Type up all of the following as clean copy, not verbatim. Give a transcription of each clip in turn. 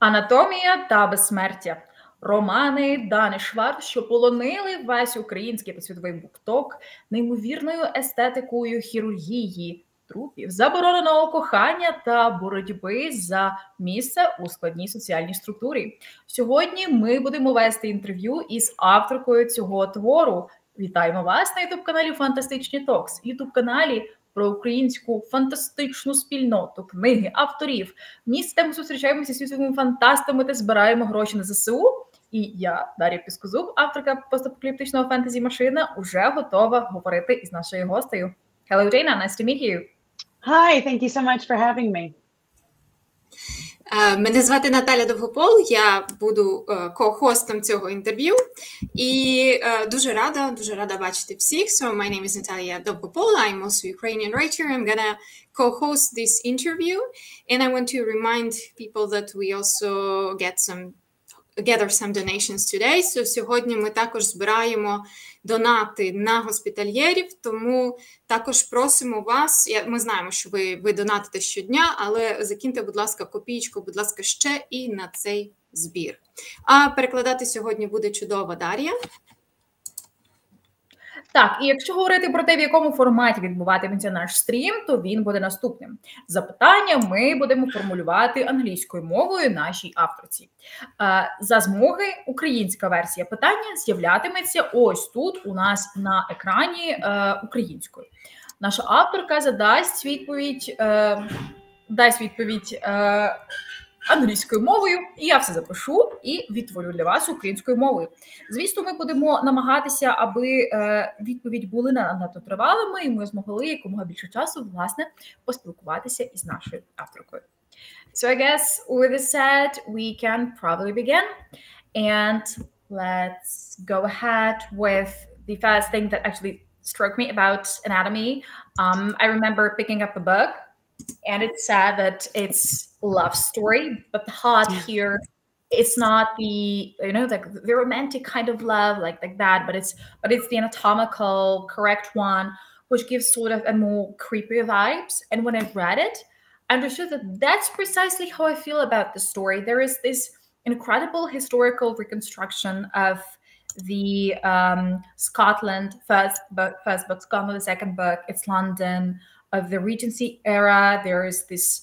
Анатомія та безсмертя. Романи Дани Шварц, що полонили весь український та світовий букток неймовірною естетикою хірургії, трупів, забороненого кохання та боротьби за місце у складній соціальній структурі. Сьогодні ми будемо вести інтерв'ю із авторкою цього твору. Вітаємо вас на ютуб-каналі «Фантастичні Токс», ютуб-каналі про українську фантастичну спільноту, книги, авторів. В місті, де ми зустрічаємося зі світовими фантастами та збираємо гроші на ЗСУ. І я, Дарія Піскозуб, авторка постапокаліптичного фентезі-машина, уже готова говорити із нашою гостею. Hello, Dana. Nice to meet you. Hi, thank you so much for having me. Мене звати Наталія Довгопол, я буду ко-хостом цього інтерв'ю і дуже рада бачити всіх. So my name is Наталія Довгопол, I'm also Ukrainian writer. I'm gonna co-host this interview and I want to remind people that we also gather some donations today. So сьогодні ми також збираємо донати на госпітальєрів, тому також просимо вас, ми знаємо, що ви донатите щодня, але закиньте, будь ласка, копійку, будь ласка, ще і на цей збір. А перекладати сьогодні буде чудова Дар'я. Так, і якщо говорити про те, в якому форматі відбуватиметься наш стрім, то він буде наступним. Запитання ми будемо формулювати англійською мовою нашій авторці. За змоги українська версія питання з'являтиметься ось тут у нас на екрані українською. Наша авторка дасть відповідь англійською мовою, і я все запишу і відтворю для вас українською мовою. Звісно, ми будемо намагатися, аби відповіді були надто тривалими, і ми змогли якомога більше часу, власне, поспілкуватися із нашою авторкою. So I guess with this said, we can probably begin. And let's go ahead with the first thing that actually struck me about anatomy. I remember picking up a book, and it said that it's love story, but the heart here, it's not the, you know, like the romantic kind of love like that, but it's the anatomical correct one, which gives sort of a more creepy vibes. And when I read it, I understood that that's precisely how I feel about the story. There is this incredible historical reconstruction of the Scotland first book, Scotland, the second book, it's London, of the Regency era. There is this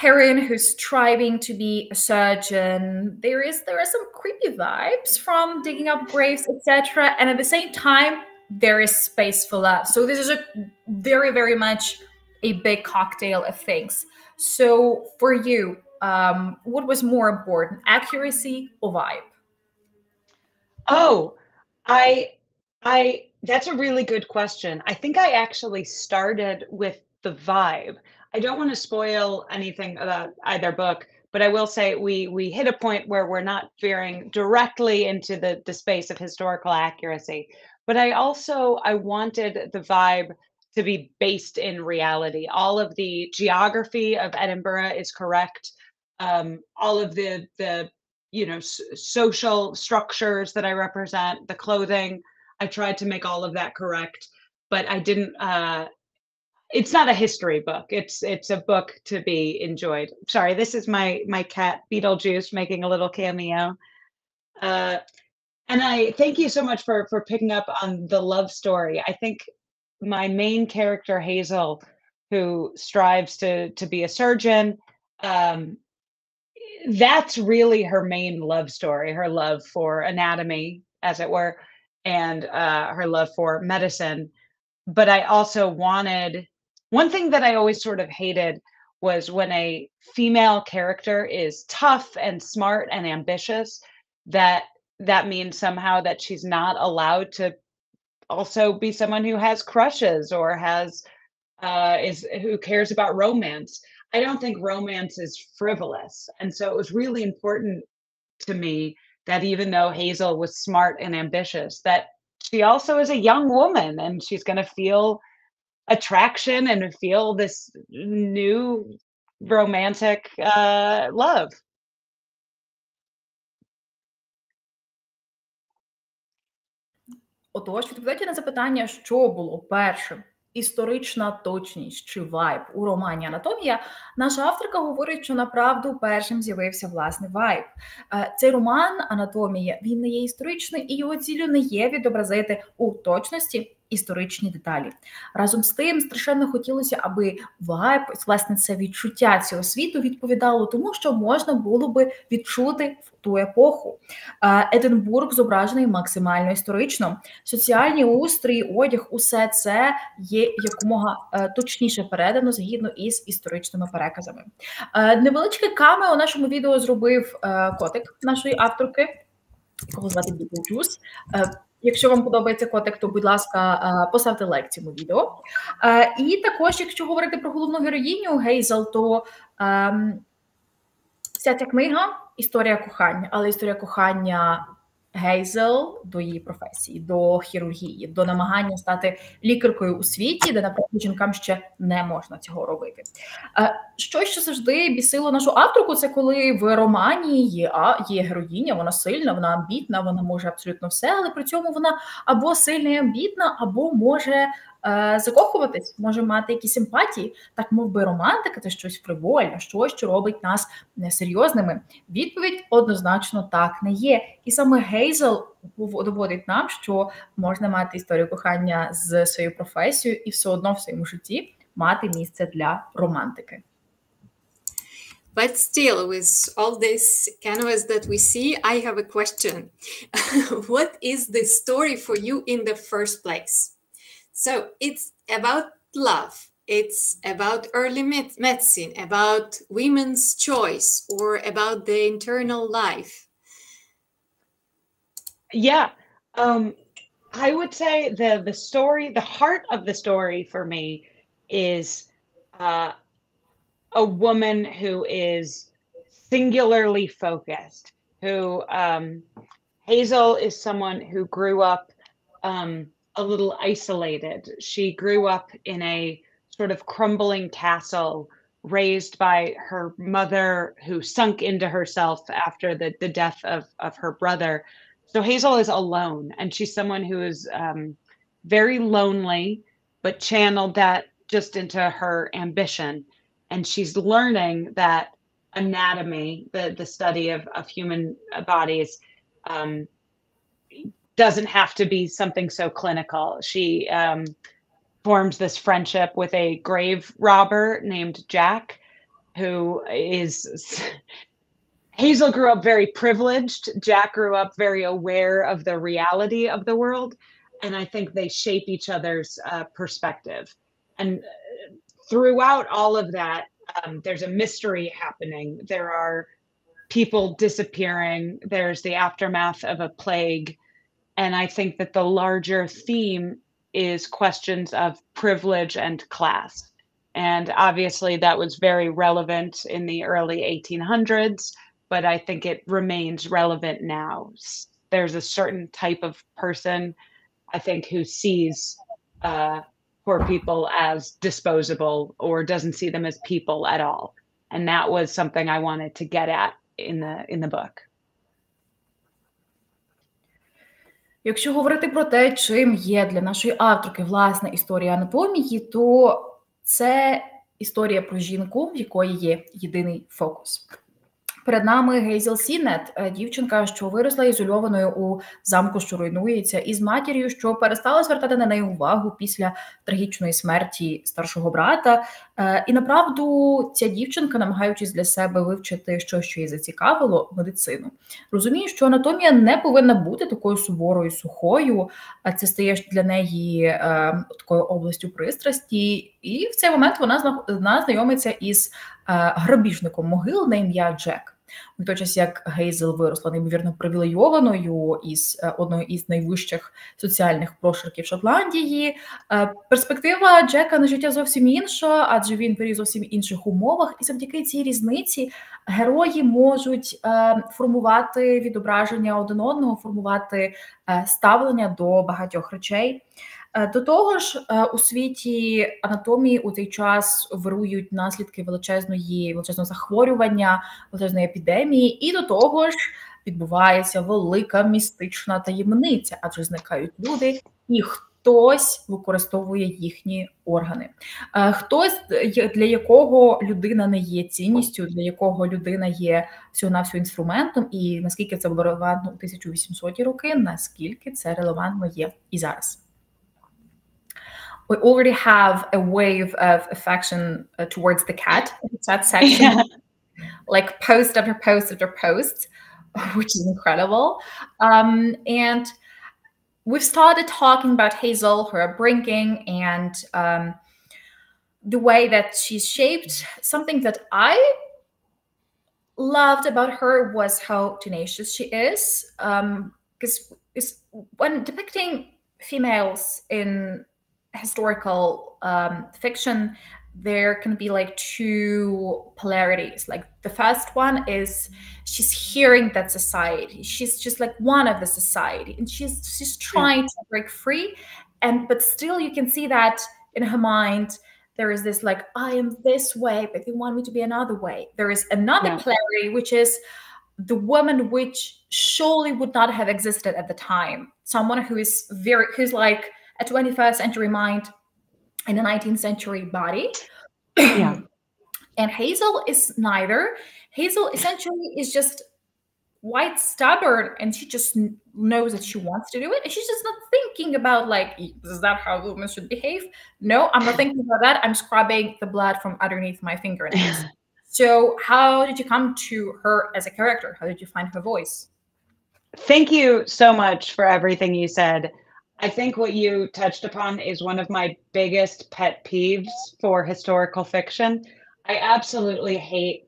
heroine who's striving to be a surgeon. There are some creepy vibes from digging up graves, etc. And at the same time, there is space for love. So this is a very, very much a big cocktail of things. So for you, what was more important, accuracy or vibe? Oh, that's a really good question. I think I actually started with the vibe. I don't want to spoil anything about either book, but I will say we hit a point where we're not veering directly into the space of historical accuracy. But I wanted the vibe to be based in reality. All of the geography of Edinburgh is correct. All of the social structures that I represent, the clothing, I tried to make all of that correct, but I didn't, it's not a history book. It's a book to be enjoyed. Sorry, this is my cat Beetlejuice making a little cameo. And I thank you so much for picking up on the love story. I think my main character, Hazel, who strives to be a surgeon, that's really her main love story, her love for anatomy, as it were, and her love for medicine. But I also wanted, one thing that I always sort of hated was when a female character is tough and smart and ambitious, that means somehow that she's not allowed to also be someone who has crushes or who cares about romance. I don't think romance is frivolous. And so it was really important to me that even though Hazel was smart and ambitious, that she also is a young woman and she's going to feel attraction and feel this new romantic love. Отож, відповідайте на запитання, що було першим. історична точність чи вайб у романі «Анатомія», наша авторка говорить, що направду першим з'явився власний вайб. Цей роман «Анатомія», він не є історичний, і його ціллю не є відобразити у точності історичні деталі. Разом з тим, страшенно хотілося, аби вайб, власне, це відчуття цього світу відповідало тому, що можна було би відчути в ту епоху. Единбург зображений максимально історично. Соціальні устрої, одяг, усе це є якомога точніше передано згідно із історичними переказами. Невеличке камео у нашому відео зробив котик нашої авторки, якого звати Бітлджус. Якщо вам подобається котик, то, будь ласка, поставте лайк цьому відео. І також, якщо говорити про головну героїню Гейзел, то вся ця книга – історія кохання, але історія кохання Гейзел до її професії, до хірургії, до намагання стати лікаркою у світі, де, наприклад, жінкам ще не можна цього робити. Щось, що завжди бісило нашу авторку, це коли в романі є героїня, вона сильна, вона амбітна, вона може абсолютно все, але при цьому вона або сильна і амбітна, або може закохуватись, може мати якісь симпатії, так мов би романтика – це щось фривольне, щось, що робить нас несерйозними. Відповідь однозначно так не є. І саме Гейзел доводить нам, що можна мати історію кохання з своєю професією і все одно в своєму житті мати місце для романтики. But still, with all this canvas that we see, I have a question. What is the story for you in the first place? So it's about love. It's about early medicine, about women's choice, or about the internal life. Yeah, I would say the story, the heart of the story for me is a woman who is singularly focused, who Hazel is someone who grew up a little isolated. She grew up in a sort of crumbling castle raised by her mother who sunk into herself after the death of her brother. So Hazel is alone, and she's someone who is very lonely, but channeled that just into her ambition. And she's learning that anatomy, the study of human bodies, doesn't have to be something so clinical. She forms this friendship with a grave robber named Jack, who is... Hazel grew up very privileged. Jack grew up very aware of the reality of the world. And I think they shape each other's perspective. And throughout all of that, there's a mystery happening. There are people disappearing. There's the aftermath of a plague. And I think that the larger theme is questions of privilege and class. And obviously that was very relevant in the early 1800s, but I think it remains relevant now. There's a certain type of person, I think, who sees poor people as disposable or doesn't see them as people at all. And that was something I wanted to get at in the book. Якщо говорити про те, чим є для нашої авторки власна історія анатомії, то це історія про жінку, в якої є єдиний фокус. Перед нами Гейзел Сінет, дівчинка, що виросла ізольованою у замку, що руйнується, із матір'ю, що перестала звертати на неї увагу після трагічної смерті старшого брата. І направду ця дівчинка, намагаючись для себе вивчити щось, що її зацікавило, медицину, розуміє, що анатомія не повинна бути такою суворою, сухою, а це стає для неї такою областю пристрасті. І в цей момент вона знайомиться із грабіжником могил на ім'я Джек. У той час, як Гейзел виросла неймовірно привілейованою із одної із найвищих соціальних прошарків Шотландії, перспектива Джека на життя зовсім інша, адже він виріс в зовсім інших умовах, і завдяки цій різниці герої можуть формувати відображення один одного, формувати ставлення до багатьох речей. До того ж, у світі анатомії у цей час вирують наслідки величезного захворювання, величезної епідемії, і до того ж відбувається велика містична таємниця, адже зникають люди, і хтось використовує їхні органи. Хтось, для якого людина не є цінністю, для якого людина є всього-навсього інструментом, і наскільки це було релевантно у 1800-ті роки, наскільки це релевантно є і зараз. We already have a wave of affection towards the cat in that section, like post after post after post, which is incredible. And we've started talking about Hazel, her upbringing, and the way that she's shaped. Something that I loved about her was how tenacious she is. Because when depicting females in historical fiction, there can be like two polarities. Like the first one is she's hearing that society. She's just like one of the society, and she's trying to break free. But still you can see that in her mind there is this like, I am this way, but they want me to be another way. There is another polarity, which is the woman which surely would not have existed at the time. Someone who's like a 21st century mind in a 19th century body. And Hazel is neither. Hazel essentially is just quite stubborn, and she just knows that she wants to do it, and she's just not thinking about like, is that how women should behave? No, I'm not thinking about that. I'm scrubbing the blood from underneath my fingernails. So how did you come to her as a character? How did you find her voice? Thank you so much for everything you said. I think what you touched upon is one of my biggest pet peeves for historical fiction. I absolutely hate,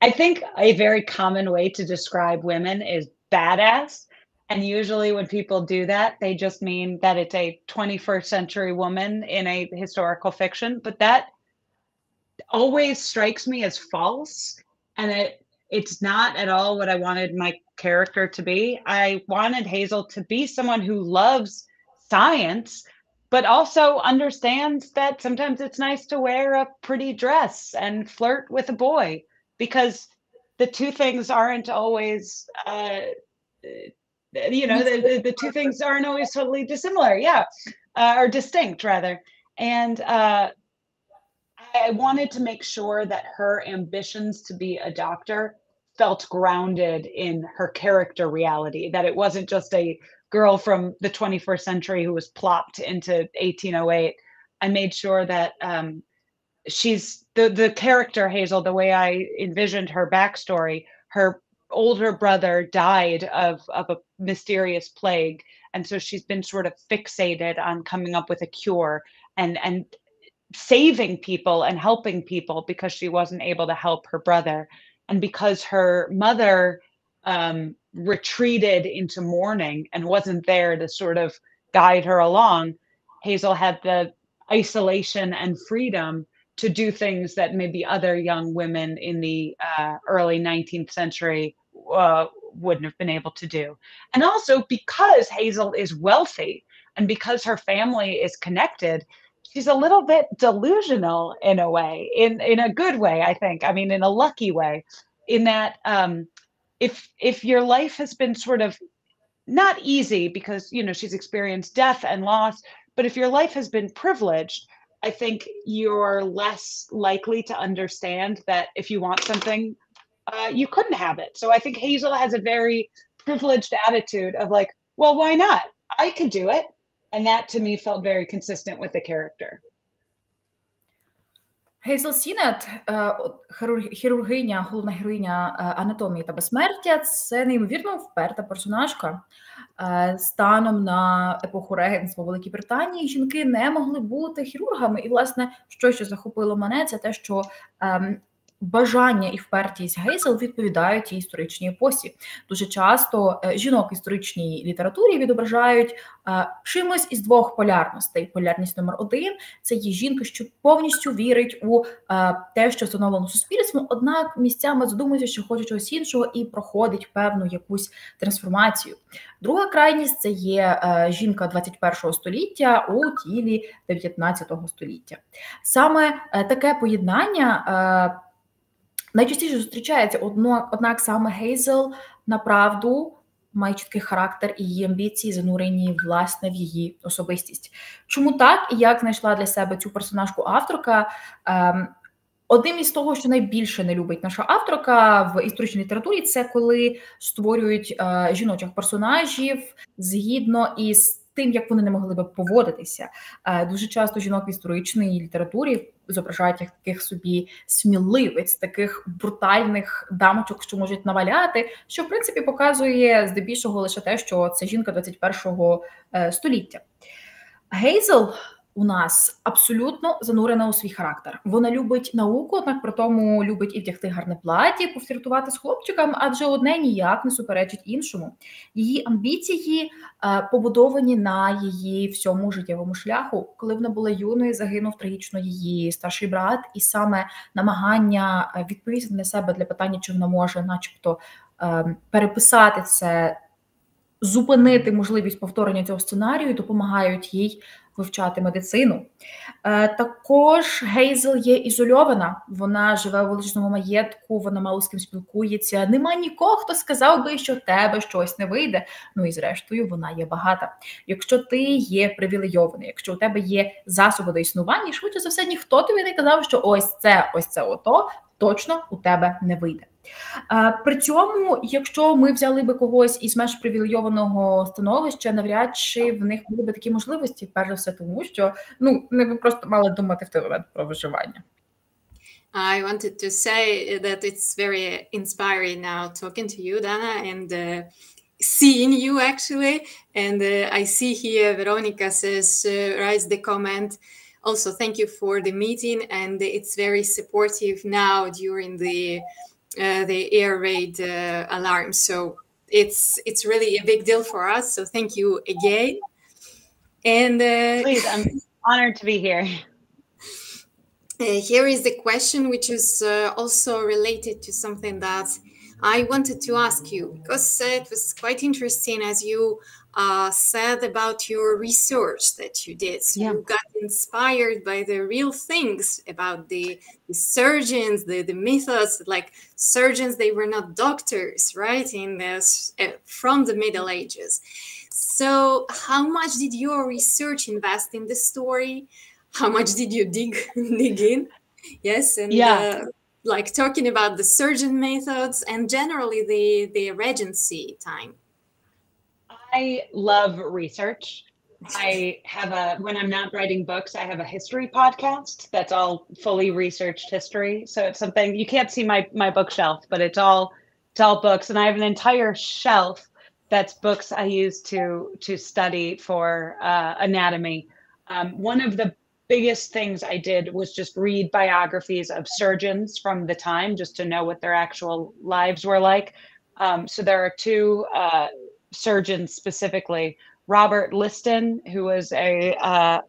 I think a very common way to describe women is badass. And usually when people do that, they just mean that it's a 21st century woman in a historical fiction. But that always strikes me as false. And it's not at all what I wanted my character to be. I wanted Hazel to be someone who loves science, but also understands that sometimes it's nice to wear a pretty dress and flirt with a boy, because the two things aren't always, the two things aren't always totally dissimilar, or distinct rather. And I wanted to make sure that her ambitions to be a doctor felt grounded in her character reality, that it wasn't just a girl from the 21st century who was plopped into 1808. I made sure that she's the character Hazel, the way I envisioned her backstory, her older brother died of a mysterious plague. And so she's been sort of fixated on coming up with a cure and saving people and helping people because she wasn't able to help her brother. And because her mother retreated into mourning and wasn't there to sort of guide her along, Hazel had the isolation and freedom to do things that maybe other young women in the early 19th century wouldn't have been able to do. And also because Hazel is wealthy and because her family is connected, she's a little bit delusional in a way, in a good way, I think. I mean, in a lucky way, in that if your life has been sort of not easy because, she's experienced death and loss, but if your life has been privileged, I think you're less likely to understand that if you want something, you couldn't have it. So I think Hazel has a very privileged attitude of like, well, why not? I could do it. And that to me felt very consistent with the character. Hazel Сінет, хірургиня, головна героїня «Анатомії» та «Безсмертя» – це неймовірно вперта персонажка. Станом на епоху Регентства в Великій Британії жінки не могли бути хірургами. І, власне, що захопило мене, це те, що бажання і впертість Гейзел відповідають її історичній епосі. Дуже часто жінок в історичній літературі відображають чимось із двох полярностей. Полярність номер один – це є жінка, що повністю вірить у те, що встановлено суспільством, однак місцями задумується, що хоче чогось іншого і проходить певну якусь трансформацію. Друга крайність – це є жінка 21-го століття у тілі 19-го століття. Саме таке поєднання найчастіше зустрічається, однак саме Гейзел направду має чіткий характер і її амбіції занурені, власне, в її особистість. Чому так і як знайшла для себе цю персонажку авторка? Одним із того, що найбільше не любить наша авторка в історичній літературі, це коли створюють жіночих персонажів згідно із тим, як вони не могли би поводитися. Дуже часто жінок в історичній літературі зображають як таких собі сміливець, таких брутальних дамочок, що можуть наваляти, що, в принципі, показує здебільшого лише те, що це жінка 21-го століття. Гейзел у нас абсолютно занурена у свій характер. Вона любить науку, однак при тому любить і вдягти гарне плаття, пофліртувати з хлопчиками, адже одне ніяк не суперечить іншому. Її амбіції побудовані на її всьому життєвому шляху. Коли вона була юною, загинув трагічно її старший брат, і саме намагання відповісти для себе для питання, чи вона може начебто переписати це, зупинити можливість повторення цього сценарію, допомагають їй вивчати медицину. Також Гейзел є ізольована, вона живе у величезному маєтку, вона мало з ким спілкується, нема нікого, хто сказав би, що в тебе щось не вийде. Ну і зрештою вона є багата. Якщо ти є привілейований, якщо у тебе є засоби до існування, швидше за все ніхто тобі не казав, що ось це ото, точно у тебе не вийде. При цьому, якщо ми взяли би когось із менш привілейованого становища, навряд чи в них були б такі можливості, перш за все тому, що вони б просто мали думати в той момент про виживання. I wanted to say that it's very inspiring now talking to you, Dana, and seeing you actually. And I see here Veronica says, writes the comment. Also, thank you for the meeting, and it's very supportive now during the air raid alarm. So it's really a big deal for us. So thank you again. And please, I'm honored to be here. Here is the question, which is also related to something that I wanted to ask you, because it was quite interesting as you said about your research that you did. So you got inspired by the real things about the surgeons, the methods, like surgeons, they were not doctors, right? From the Middle Ages. So how much did your research invest in the story? How much did you dig in? Yes, and like talking about the surgeon methods and generally the regency time. I love research. I have when I'm not writing books, I have a history podcast that's all fully researched history. So it's something, you can't see my bookshelf, but it's all books. And I have an entire shelf that's books I use to study for anatomy. One of the biggest things I did was just read biographies of surgeons from the time, just to know what their actual lives were like. So there are two surgeons specifically, Robert Liston, who was a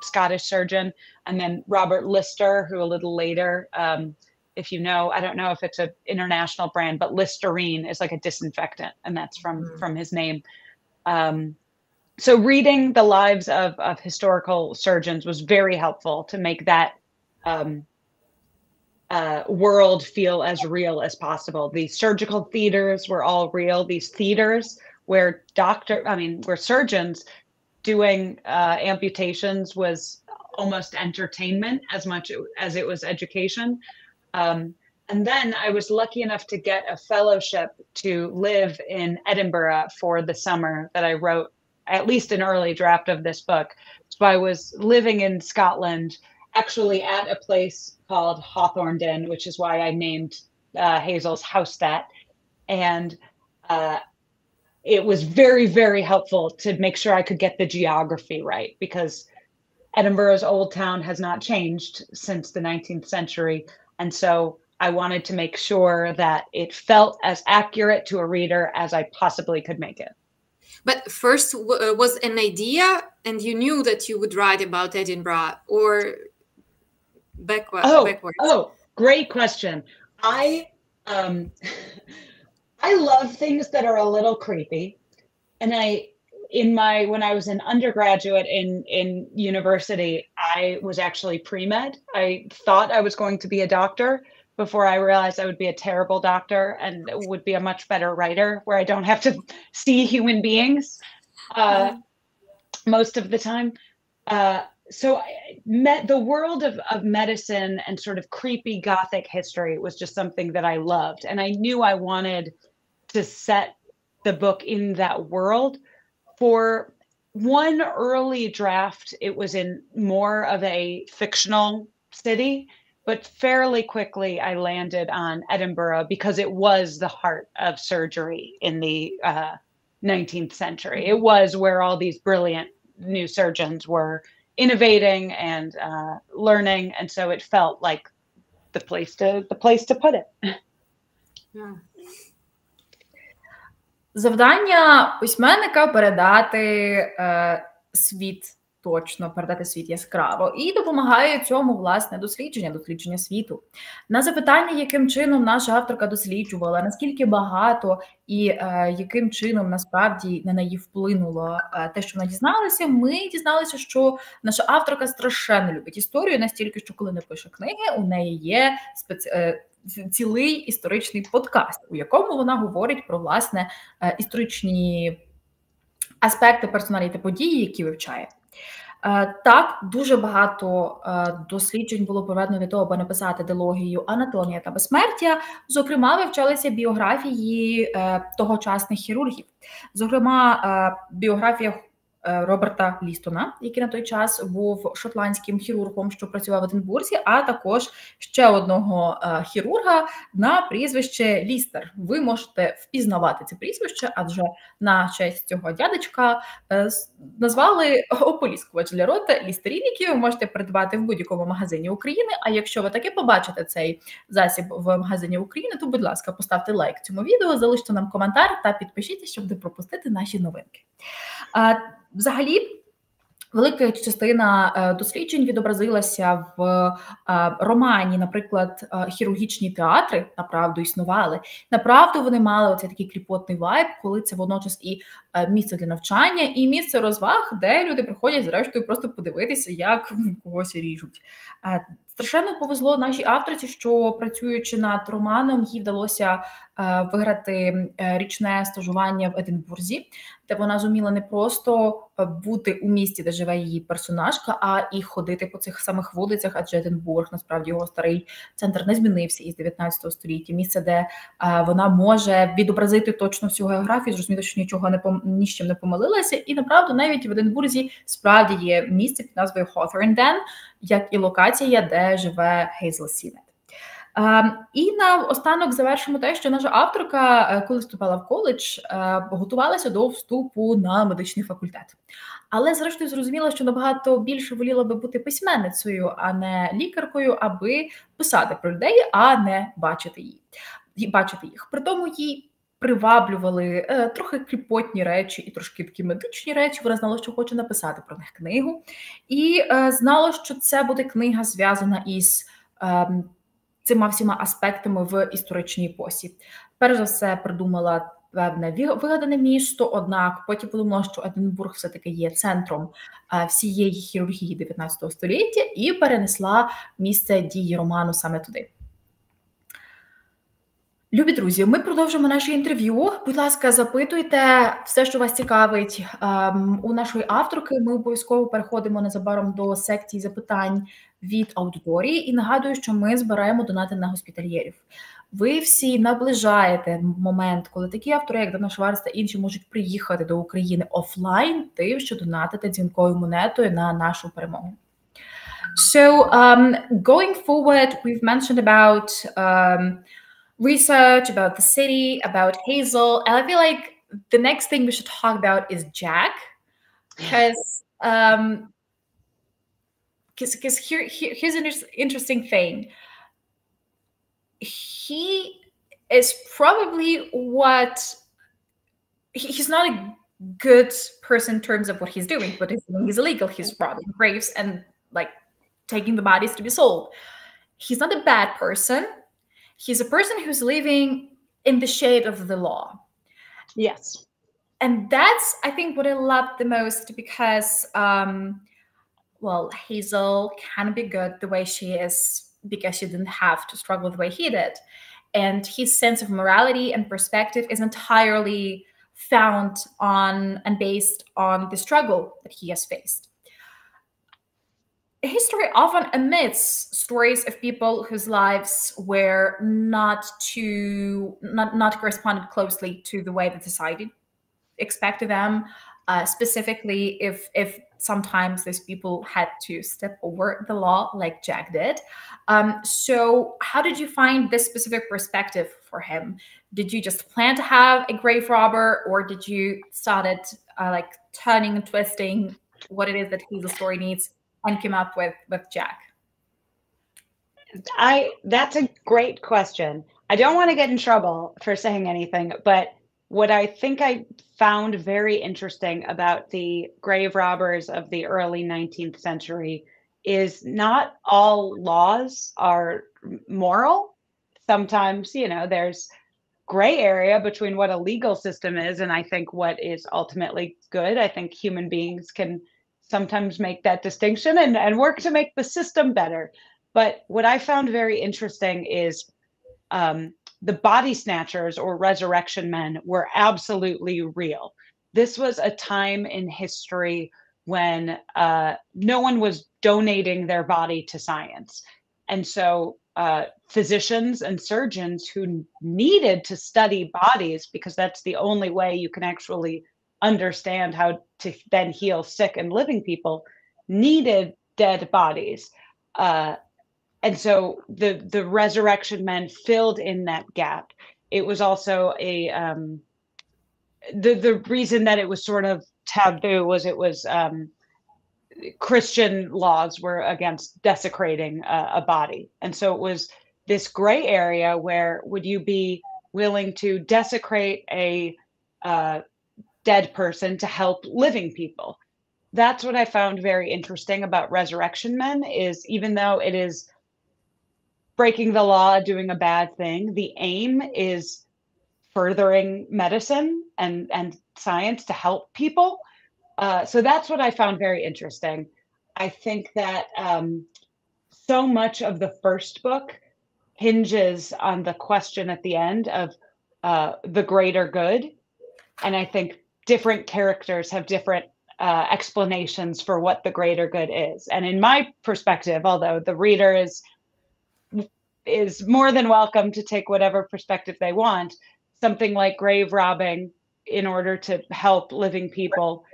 Scottish surgeon, and then Robert Lister, who a little later, if you know, I don't know if it's an international brand, but Listerine is like a disinfectant, and that's from his name. So reading the lives of historical surgeons was very helpful to make that world feel as real as possible. The surgical theaters were all real. These theaters where surgeons doing amputations was almost entertainment as much as it was education. And then I was lucky enough to get a fellowship to live in Edinburgh for the summer that I wrote at least an early draft of this book. So I was living in Scotland, actually at a place called Hawthornden, which is why I named Hazel's house that. And it was very, very helpful to make sure I could get the geography right, because Edinburgh's old town has not changed since the 19th century. And so I wanted to make sure that it felt as accurate to a reader as I possibly could make it. But first was an idea and you knew that you would write about Edinburgh, or backwards? Oh, great question. I love things that are a little creepy. And when I was an undergraduate in university, I was actually pre-med. I thought I was going to be a doctor, before I realized I would be a terrible doctor and would be a much better writer where I don't have to see human beings most of the time. So I met the world of medicine and sort of creepy Gothic history was just something that I loved. And I knew I wanted to set the book in that world. For one early draft, it was in more of a fictional city, but fairly quickly I landed on Edinburgh because it was the heart of surgery in the 19th century. It was where all these brilliant new surgeons were innovating and learning, and so it felt like the place to put it. Yeah. Завдання письменника передати світ точно, передати світ яскраво. І допомагає цьому, власне, дослідження світу. На запитання, яким чином наша авторка досліджувала, наскільки багато і яким чином, насправді, на неї вплинуло те, що вона дізналася, ми дізналися, що наша авторка страшенно любить історію, настільки, що коли не пише книги, у неї є цілий історичний подкаст, у якому вона говорить про, власне, історичні аспекти, персоналі та події, які вивчає. Так, дуже багато досліджень було проведено для того, аби написати дилогію «Анатомія» та «Безсмертя». Зокрема, вивчалися біографії тогочасних хірургів. Зокрема, біографія Роберта Лістона, який на той час був шотландським хірургом, що працював в Единбурзі, а також ще одного хірурга на прізвище Лістер. Ви можете впізнавати це прізвище, адже на честь цього дядечка назвали ополіскувач для рота лістерін, який ви можете придбати в будь-якому магазині України. А якщо ви таки побачите цей засіб в магазині України, то, будь ласка, поставте лайк цьому відео, залиште нам коментар та підпишіться, щоб не пропустити наші новинки. Взагалі, велика частина досліджень відобразилася в романі, наприклад, хірургічні театри, направду, існували. Направду вони мали оцей такий кліпотний вайб, коли це водночас і місце для навчання, і місце розваг, де люди приходять, зрештою, просто подивитися, як когось ріжуть. Страшенно повезло нашій авторці, що, працюючи над романом, їй вдалося виграти річне стажування в Единбурзі, де вона зуміла не просто бути у місті, де живе її персонажка, а і ходити по цих самих вулицях, адже Единбург, насправді, його старий центр не змінився із 19 століття. Місце, де вона може відобразити точно всю географію, зрозуміти, що ні з чим не помилилася. І, направду, навіть в Единбурзі справді є місце під назвою Hawthornden, як і локація, де живе Хейзел Сінет. І наостанок завершимо те, що наша авторка, коли вступала в коледж, готувалася до вступу на медичний факультет. Але, зрештою, зрозуміла, що набагато більше воліла би бути письменницею, а не лікаркою, аби писати про людей, а не бачити їх. При тому їй приваблювали трохи кліпотні речі і трошки такі медичні речі. Вона знала, що хоче написати про них книгу. І знала, що це буде книга, зв'язана із цими всіма аспектами в історичній епосі. Перш за все, придумала певне вигадане місто, однак потім подумала, що Единбург все-таки є центром всієї хірургії 19 століття і перенесла місце дії роману саме туди. Любі друзі, ми продовжимо наше інтерв'ю. Будь ласка, запитуйте все, що вас цікавить у нашої авторки. Ми обов'язково переходимо незабаром до секції запитань від аудиторії. І нагадую, що ми збираємо донати на госпітальєрів. Ви всі наближаєте момент, коли такі автори, як Дана Шварц та інші, можуть приїхати до України офлайн, тим, що донатите дзвінкою монетою на нашу перемогу. So, going forward, we've mentioned about research, about the city, about Hazel, and I feel like the next thing we should talk about is Jack, because here's an interesting thing. He is probably he's not a good person in terms of what he's doing, but he's illegal. He's robbing graves and like taking the bodies to be sold. He's not a bad person. He's a person who's living in the shade of the law. Yes. And that's, I think, what I love the most, because, well, Hazel can be good the way she is because she didn't have to struggle the way he did. And his sense of morality and perspective is entirely found on and based on the struggle that he has faced. History often omits stories of people whose lives were not corresponded closely to the way that society expected them, specifically if sometimes these people had to step over the law like Jack did. So how did you find this specific perspective for him? Did you just plan to have a grave robber, or did you started like turning and twisting what it is that the story needs and came up with Jack? That's a great question. I don't want to get in trouble for saying anything, but what I think I found very interesting about the grave robbers of the early 19th century is not all laws are moral. Sometimes, you know, there's gray area between what a legal system is and I think what is ultimately good. I think human beings can sometimes make that distinction and work to make the system better. But what I found very interesting is the body snatchers or resurrection men were absolutely real. This was a time in history when no one was donating their body to science. And so physicians and surgeons who needed to study bodies, because that's the only way you can actually understand how to then heal sick and living people, needed dead bodies. And so the resurrection men filled in that gap. It was also the reason that it was sort of taboo was it was Christian laws were against desecrating a body. And so it was this gray area where would you be willing to desecrate a dead person to help living people? That's what I found very interesting about resurrection men is even though it is breaking the law, doing a bad thing, the aim is furthering medicine and science to help people. So that's what I found very interesting. I think that so much of the first book hinges on the question at the end of the greater good. And I think different characters have different explanations for what the greater good is. And in my perspective, although the reader is more than welcome to take whatever perspective they want, something like grave robbing in order to help living people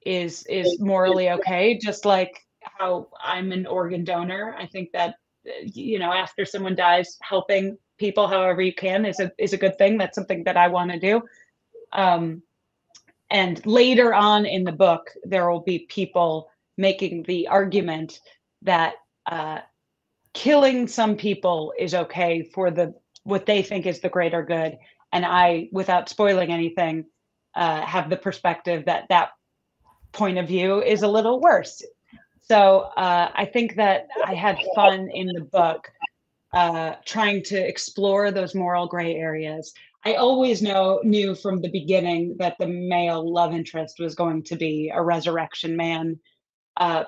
is morally okay. Just like how I'm an organ donor. I think that, you know, after someone dies, helping people however you can is a good thing. That's something that I want to do. And later on in the book, there will be people making the argument that killing some people is okay for what they think is the greater good. And I, without spoiling anything, have the perspective that that point of view is a little worse. So I think that I had fun in the book trying to explore those moral gray areas. I always knew from the beginning that the male love interest was going to be a resurrection man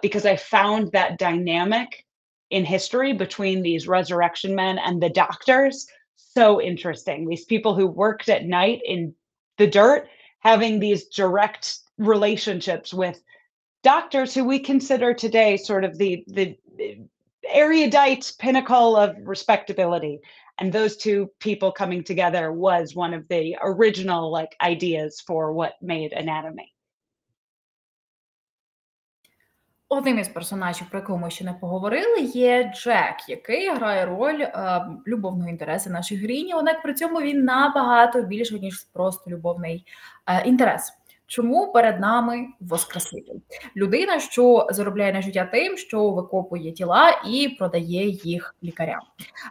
because I found that dynamic in history between these resurrection men and the doctors so interesting. These people who worked at night in the dirt having these direct relationships with doctors who we consider today sort of the erudite pinnacle of respectability. And those two people coming together was one of the original ideas for what made anatomy. Одним із персонажів, про якого ми ще не поговорили, є Джек, який грає роль любовного інтересу нашої героїні, однак при цьому він набагато більше, ніж просто любовний інтерес. Чому перед нами Воскреслитель? Людина, що заробляє на життя тим, що викопує тіла і продає їх лікарям.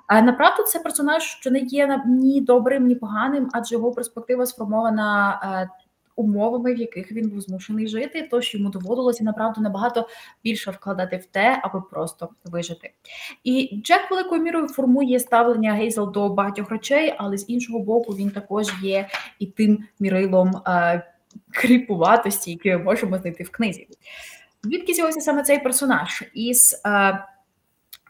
Направду, це персонаж, що не є ні добрим, ні поганим, адже його перспектива сформована умовами, в яких він був змушений жити, тож йому доводилося, направду, набагато більше вкладати в те, аби просто вижити. І Джек великою мірою формує ставлення Гейзел до багатьох речей, але з іншого боку він також є і тим мірилом кріпуватості, які ми можемо знайти в книзі. Звідки з'явився саме цей персонаж? Із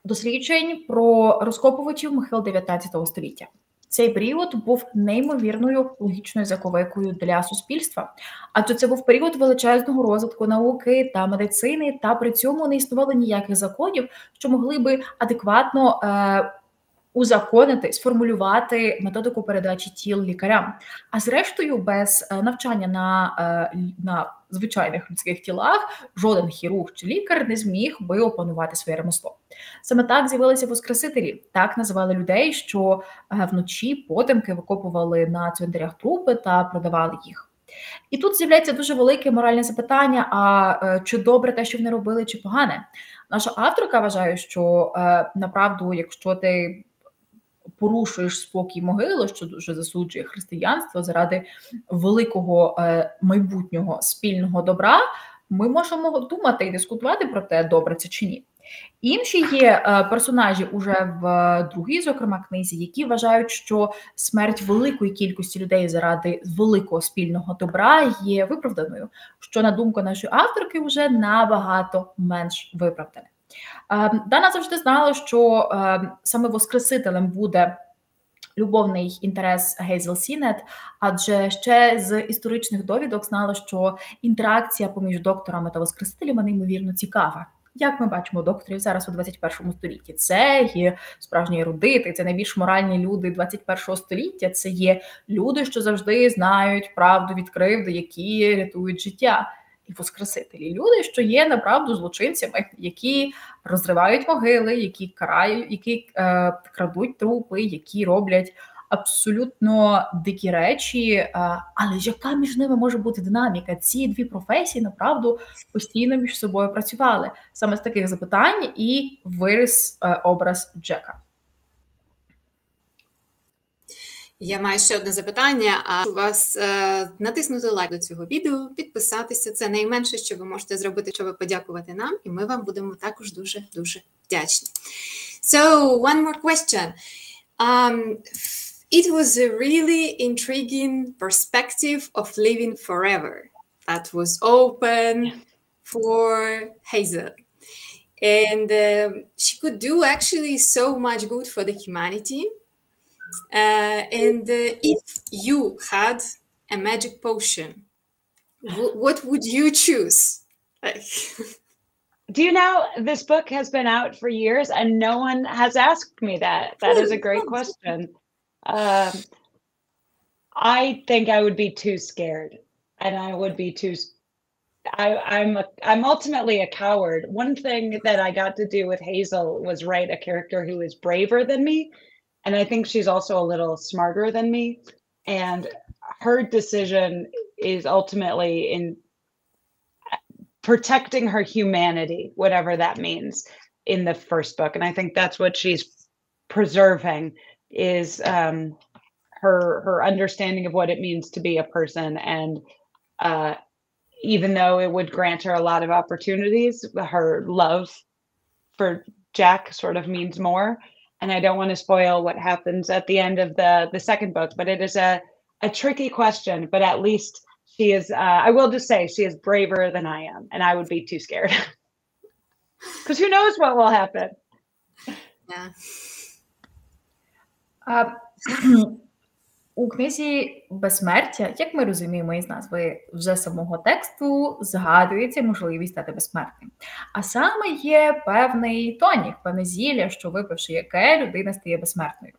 досліджень про розкопувачів могил 19 століття. Цей період був неймовірною логічною заковикою для суспільства, адже це був період величезного розвитку науки та медицини, та при цьому не існувало ніяких законів, що могли би адекватно узаконити, сформулювати методику передачі тіл лікарям. А зрештою, без навчання на звичайних людських тілах жоден хірург чи лікар не зміг би опанувати своє ремесло. Саме так з'явилися воскресителі. Так називали людей, що вночі потемки викопували на цвинтарях трупи та продавали їх. І тут з'являється дуже велике моральне запитання, а чи добре те, що вони робили, чи погане? Наша авторка вважає, що направду, якщо ти порушуєш спокій могили, що дуже засуджує християнство заради великого майбутнього спільного добра, ми можемо думати і дискутувати про те, добре це чи ні. Інші є персонажі уже в другій, зокрема, книзі, які вважають, що смерть великої кількості людей заради великого спільного добра є виправданою, що, на думку нашої авторки, вже набагато менш виправдане. Дана завжди знала, що саме воскресителем буде любовний інтерес Гейзел Сінет, адже ще з історичних довідок знала, що інтеракція поміж докторами та воскресителями неймовірно цікава. Як ми бачимо докторів зараз у 21 столітті. Це є справжні ерудити, це найбільш моральні люди 21 століття, це є люди, що завжди знають правду від кривди, які рятують життя. І воскресителі. Люди, що є, направду, злочинцями, які розривають могили, які карають, які крадуть трупи, які роблять абсолютно дикі речі. Але яка між ними може бути динаміка? Ці дві професії, направду, постійно між собою працювали. Саме з таких запитань і виріс образ Джека. Я маю ще одне запитання, а у вас натиснути лайк до цього відео, підписатися. Це найменше, що ви можете зробити, щоб подякувати нам, і ми вам будемо також дуже-дуже вдячні. So, one more question. It was a really intriguing perspective of living forever that was open for Hazel. And she could do actually so much good for the humanity. If you had a magic potion, what would you choose? Do you know, this book has been out for years and no one has asked me that. That is a great question. I think I would be too scared, and I would be too. I'm ultimately a coward. One thing that I got to do with Hazel was write a character who is braver than me. And I think she's also a little smarter than me. And her decision is ultimately in protecting her humanity, whatever that means, in the first book. And I think that's what she's preserving, is her understanding of what it means to be a person. And even though it would grant her a lot of opportunities, her love for Jack sort of means more. And I don't want to spoil what happens at the end of the second book, but it is a tricky question. But at least she is, I will just say, she is braver than I am, and I would be too scared. Because who knows what will happen. Yeah. У книзі «Безсмертя», як ми розуміємо із назви вже самого тексту, згадується можливість стати безсмертним. А саме є певний тонік, певне зілля, що випивши яке, людина стає безсмертною.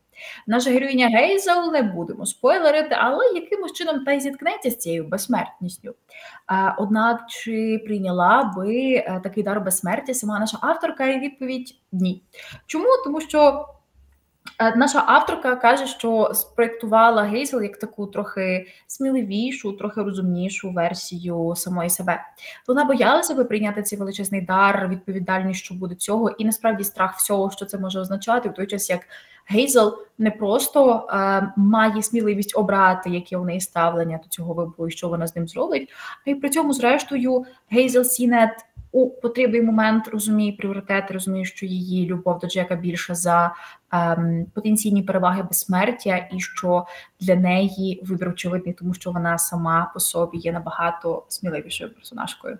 Наша героїня Гейзел, не будемо спойлерити, але якимось чином та й зіткнеться з цією безсмертністю. Однак, чи прийняла би такий дар безсмертя сама наша авторка? І відповідь – ні. Чому? Тому що наша авторка каже, що спроєктувала Гейзел як таку трохи сміливішу, трохи розумнішу версію самої себе. Вона боялася би прийняти цей величезний дар, відповідальність, що буде цього, і насправді страх всього, що це може означати, в той час як Гейзел не просто має сміливість обрати, яке у неї ставлення до цього вибору і що вона з ним зробить, а й при цьому, зрештою, Гейзел Сінет у потрібний момент розуміє пріоритети, розуміє, що її любов до Джека більше за потенційні переваги безсмертя, і що для неї вибір очевидний, тому що вона сама по собі є набагато сміливішою персонажкою.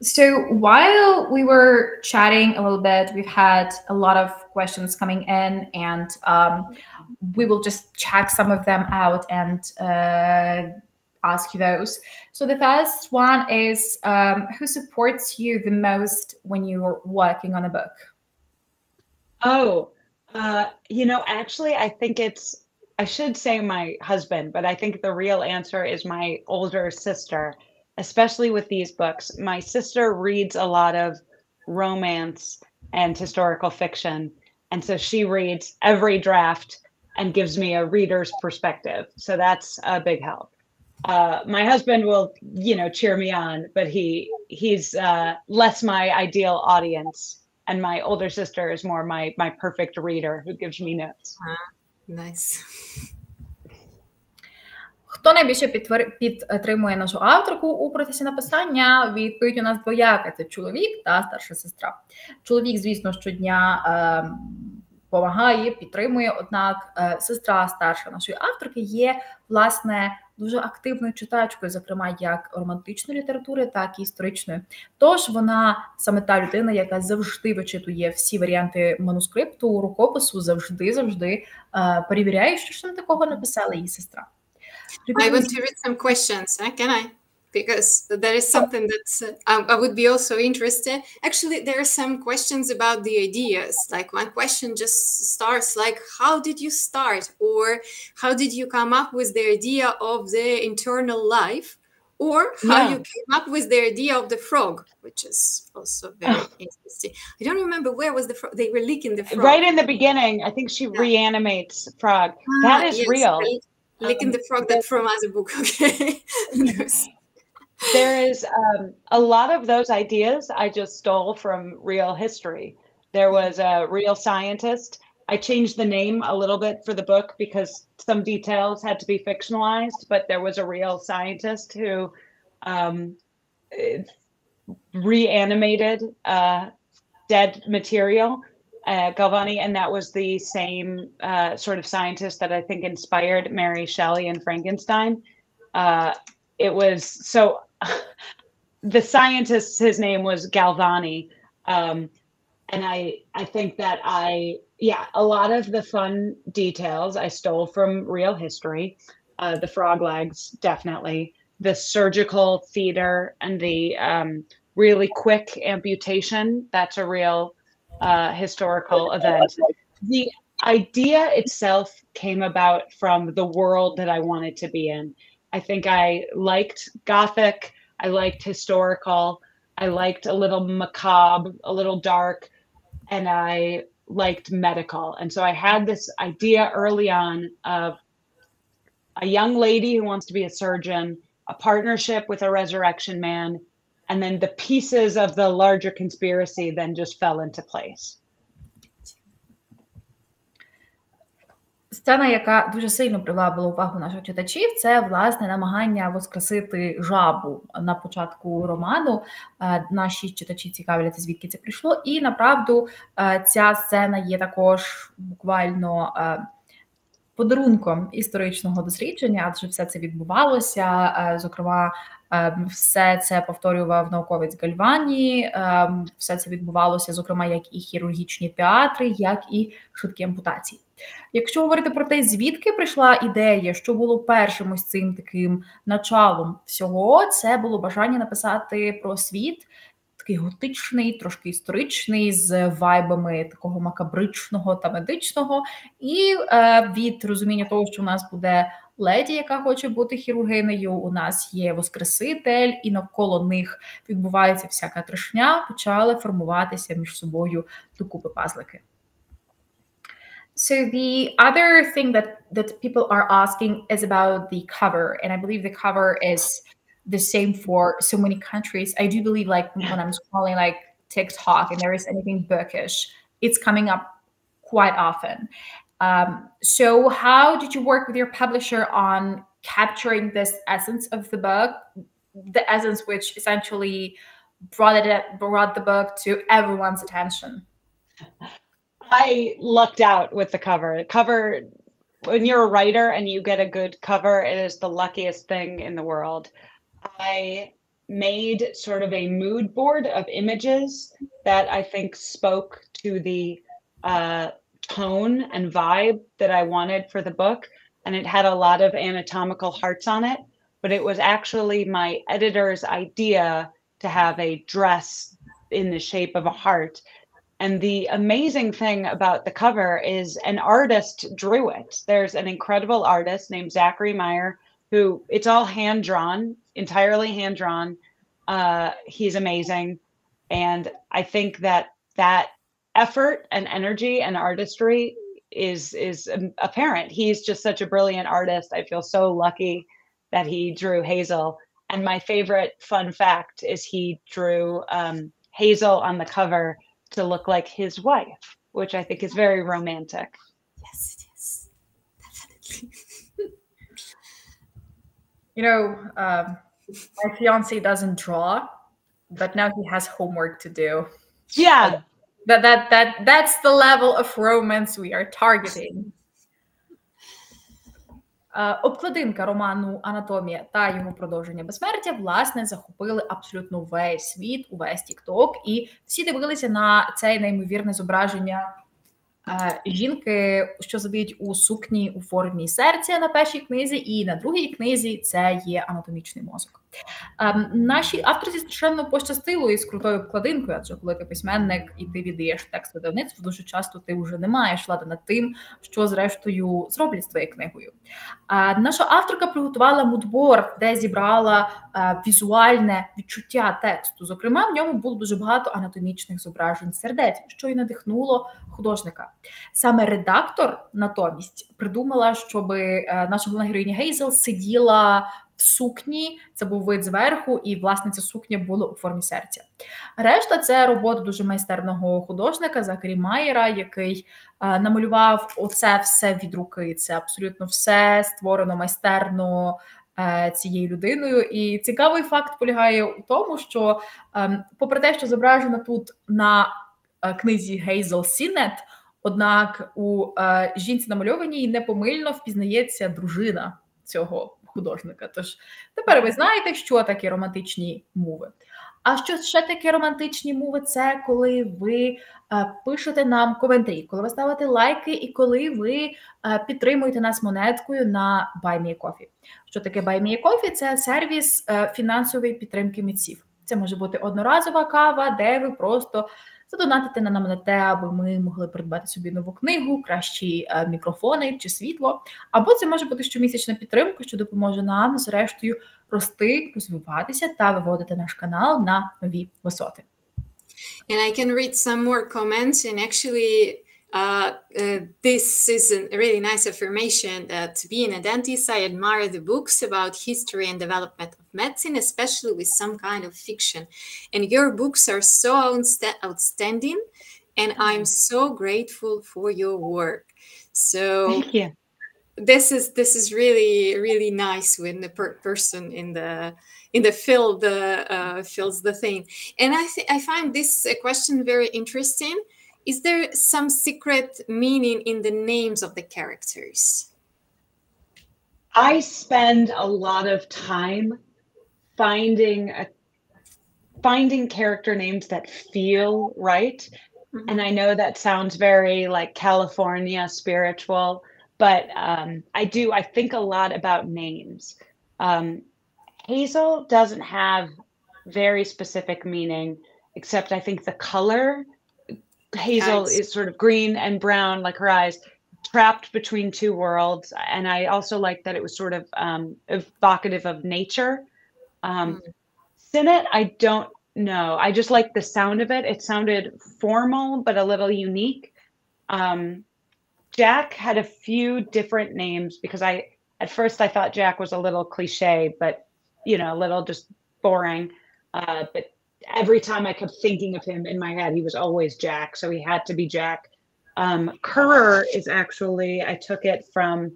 So while we were chatting a little bit, we've had a lot of questions coming in, and we will just check some of them out and ask you those. So the first one is, who supports you the most when you're working on a book? Oh, you know, actually, I think I should say my husband, but I think the real answer is my older sister, especially with these books. My sister reads a lot of romance and historical fiction. And so she reads every draft and gives me a reader's perspective. So that's a big help. My husband will, you know, cheer me on, but he's less my ideal audience. And my older sister is more my perfect reader who gives me notes. Nice. Хто найбільше підтримує нашу авторку у процесі написання? Відповідь у нас двояка. Це чоловік та старша сестра. Чоловік, звісно, щодня допомагає, підтримує, однак сестра старша нашої авторки є, власне, дуже активною читачкою, зокрема, як романтичної літератури, так і історичної. Тож вона саме та людина, яка завжди вичитує всі варіанти манускрипту, рукопису, завжди перевіряє, що ж там такого написала її сестра. I want to read some questions, can I? Because there is something that's I would be also interested. Actually, there are some questions about the ideas. Like one question just starts like, how did you start? Or how did you come up with the idea of the internal life? Or how you came up with the idea of the frog, which is also very interesting. I don't remember where was the frog. They were licking the frog. Right in the beginning, I think she reanimates Frog. That is real. Licking the frog, that from as a book, okay. There is a lot of those ideas I just stole from real history. There was a real scientist. I changed the name a little bit for the book because some details had to be fictionalized, but there was a real scientist who reanimated dead material, Galvani, and that was the same sort of scientist that I think inspired Mary Shelley and Frankenstein. It was so the scientist, his name was Galvani. And I think that a lot of the fun details I stole from real history. The frog legs, definitely. The surgical theater and the really quick amputation, that's a real historical event. The idea itself came about from the world that I wanted to be in. I think I liked Gothic, I liked historical, I liked a little macabre, a little dark, and I liked medical. And so I had this idea early on of a young lady who wants to be a surgeon, a partnership with a resurrection man, and then the pieces of the larger conspiracy then just fell into place. Сцена, яка дуже сильно привабила увагу наших читачів, це, власне, намагання воскресити жабу на початку роману. Наші читачі цікавляться, звідки це прийшло. І, направду, ця сцена є також буквально подарунком історичного дослідження, адже все це відбувалося, зокрема, все це повторював науковець Гальвані, все це відбувалося, зокрема, як і хірургічні театри, як і швидкі ампутації. Якщо говорити про те, звідки прийшла ідея, що було першим ось цим таким началом всього, це було бажання написати про світ, такий готичний, трошки історичний, з вайбами такого макабричного та медичного, і від розуміння того, що у нас буде леді, яка хоче бути хірургинею, у нас є воскреситель, і навколо них відбувається всяка трешня, почали формуватися між собою докупи пазлики. So the other thing that people are asking is about the cover, and I believe the cover is the same for so many countries. I do believe, like, when I'm scrolling like TikTok and there is anything bookish, it's coming up quite often. So how did you work with your publisher on capturing this essence of the book, the essence which essentially brought the book to everyone's attention? I lucked out with the cover. When you're a writer and you get a good cover, it is the luckiest thing in the world. I made sort of a mood board of images that I think spoke to the tone and vibe that I wanted for the book. And it had a lot of anatomical hearts on it, but it was actually my editor's idea to have a dress in the shape of a heart. And the amazing thing about the cover is an artist drew it. There's an incredible artist named Zachary Meyer, who it's all hand-drawn, entirely hand-drawn. He's amazing. And I think that that effort and energy and artistry is apparent. He's just such a brilliant artist. I feel so lucky that he drew Hazel. And my favorite fun fact is he drew Hazel on the cover to look like his wife, which I think is very romantic. Yes, it is. Definitely. You know, my fiance doesn't draw, but now he has homework to do. Yeah. That's the level of romance we are targeting. Обкладинка роману «Анатомія» та його продовження «Безсмертя» власне захопили абсолютно весь світ, увесь TikTok, і всі дивилися на це неймовірне зображення жінки, що сидить у сукні у формі серця на першій книзі, і на другій книзі це є анатомічний мозок. Нашій авторці страшенно пощастило із крутою обкладинкою, адже коли ти письменник і ти віддаєш текст видавництву, дуже часто ти вже не маєш влади над тим, що зрештою зроблять з твоєю книгою. Наша авторка приготувала мудборд, де зібрала візуальне відчуття тексту. Зокрема, в ньому було дуже багато анатомічних зображень сердець, що й надихнуло художника. Саме редактор натомість придумала, щоб наша головна героїня Гейзел сиділа в сукні, це був вид зверху, і, власне, ця сукня була у формі серця. Решта – це робота дуже майстерного художника Зachary Мейера, який намалював оце все від руки. Це абсолютно все створено майстерно цією людиною. І цікавий факт полягає у тому, що попри те, що зображено тут на книзі Гейзел Сінет, однак у жінці намальованій непомильно впізнається дружина цього художника. Тож тепер ви знаєте, що таке романтичні муви. А що ще таке романтичні муви? Це коли ви пишете нам коментарі, коли ви ставите лайки і коли ви підтримуєте нас монеткою на Buy Me a Coffee. Що таке Buy Me a Coffee? Це сервіс фінансової підтримки митців. Це може бути одноразова кава, де ви просто задонатите нам на те, аби ми могли придбати собі нову книгу, кращі мікрофони чи світло. Або це може бути щомісячна підтримка, що допоможе нам, зрештою, рости, розвиватися та виводити наш канал на нові висоти. And I can read some more comments, and actually this is a really nice affirmation that being a dentist, I admire the books about history and development of medicine, especially with some kind of fiction. And your books are so outstanding, and I'm so grateful for your work. So thank you. This is really nice when the person in the field feels the thing. And I find this question very interesting. Is there some secret meaning in the names of the characters? I spend a lot of time finding character names that feel right. Mm-hmm. And I know that sounds very like California spiritual, but I think a lot about names. Hazel doesn't have very specific meaning, except I think the color. Hazel is sort of green and brown, like her eyes, trapped between two worlds. And I also like that it was sort of evocative of nature. Sinet, I don't know. I just like the sound of it. It sounded formal, but a little unique. Jack had a few different names because at first I thought Jack was a little cliche, but, you know, a little just boring. But every time I kept thinking of him in my head, he was always Jack, so he had to be Jack. Currer is actually, I took it from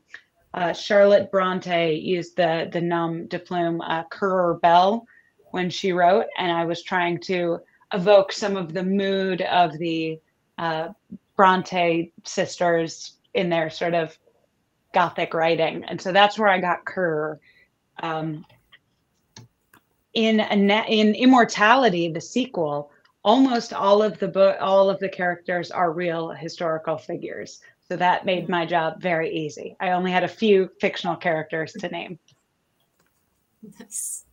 Charlotte Bronte used the nom de plume Currer Bell when she wrote, and I was trying to evoke some of the mood of the Bronte sisters in their sort of Gothic writing, and so that's where I got Currer. in Immortality, the sequel, almost all of the characters are real historical figures. So that made my job very easy. I only had a few fictional characters to name. Nice.